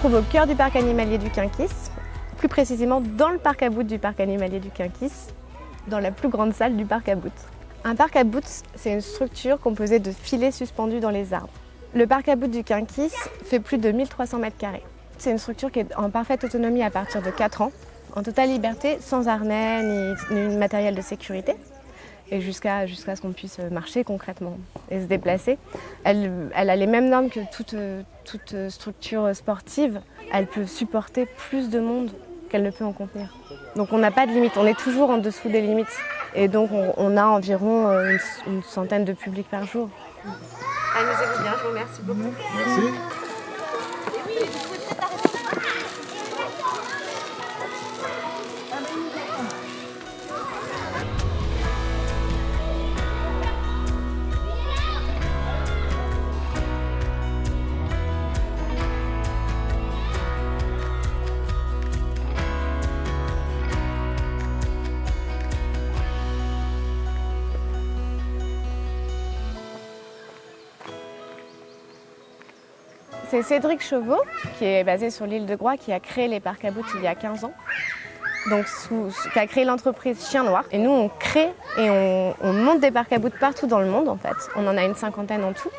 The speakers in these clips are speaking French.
trouve au cœur du parc animalier du Quinquis, plus précisément dans le parc à Boutes du parc animalier du Quinquis, dans la plus grande salle du parc à Boutes. Un parc à Boutes, c'est une structure composée de filets suspendus dans les arbres. Le parc à Boutes du Quinquis fait plus de 1300 m². C'est une structure qui est en parfaite autonomie à partir de 4 ans, en totale liberté, sans harnais ni matériel de sécurité, et jusqu'à ce qu'on puisse marcher concrètement et se déplacer. Elle a les mêmes normes que toute structure sportive. Elle peut supporter plus de monde qu'elle ne peut en contenir. Donc on n'a pas de limite, on est toujours en dessous des limites. Et donc on a environ une centaine de publics par jour. Amusez-vous bien, je vous remercie beaucoup. Merci. C'est Cédric Chauveau, qui est basé sur l'île de Groix, qui a créé les parcs à Boutes il y a 15 ans. Donc, qui a créé l'entreprise Chien Noir. Et nous, on crée et on monte des parcs à Boutes partout dans le monde, en fait. On en a une cinquantaine en tout.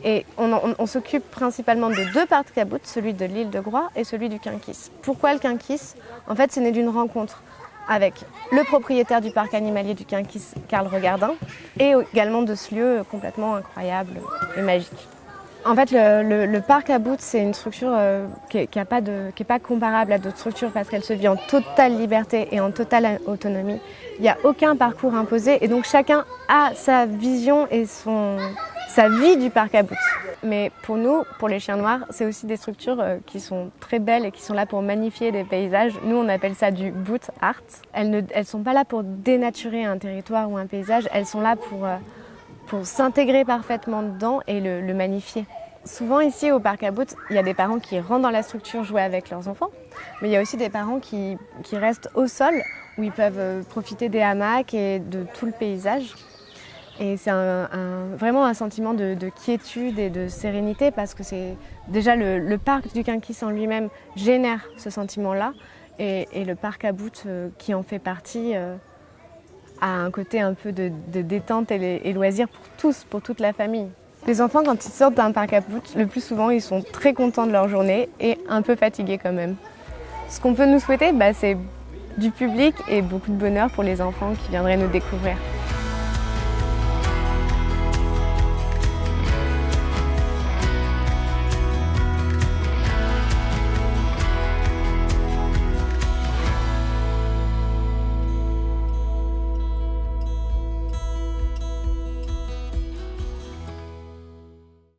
Et on s'occupe principalement de 2 parcs à Boutes, celui de l'île de Groix et celui du Quinquis. Pourquoi le Quinquis? En fait, c'est né d'une rencontre avec le propriétaire du parc animalier du Quinquis, Karl Regardin, et également de ce lieu complètement incroyable et magique. En fait, le parc à Boutes, c'est une structure qui n'est pas comparable à d'autres structures parce qu'elle se vit en totale liberté et en totale autonomie. Il n'y a aucun parcours imposé et donc chacun a sa vision et sa vie du parc à Boutes. Mais pour nous, pour les chiens noirs, c'est aussi des structures qui sont très belles et qui sont là pour magnifier des paysages. Nous, on appelle ça du boot art. Elles ne sont pas là pour dénaturer un territoire ou un paysage, elles sont là pour s'intégrer parfaitement dedans et le magnifier. Souvent ici au parc à Boutes, il y a des parents qui rentrent dans la structure jouer avec leurs enfants, mais il y a aussi des parents qui restent au sol où ils peuvent profiter des hamacs et de tout le paysage. Et c'est vraiment un sentiment de quiétude et de sérénité parce que c'est déjà le parc du Quinquis en lui-même génère ce sentiment-là et le parc à Boutes qui en fait partie a un côté un peu de détente et loisir pour tous, pour toute la famille. Les enfants, quand ils sortent d'un parc à Boutes, le plus souvent, ils sont très contents de leur journée et un peu fatigués quand même. Ce qu'on peut nous souhaiter, c'est du public et beaucoup de bonheur pour les enfants qui viendraient nous découvrir.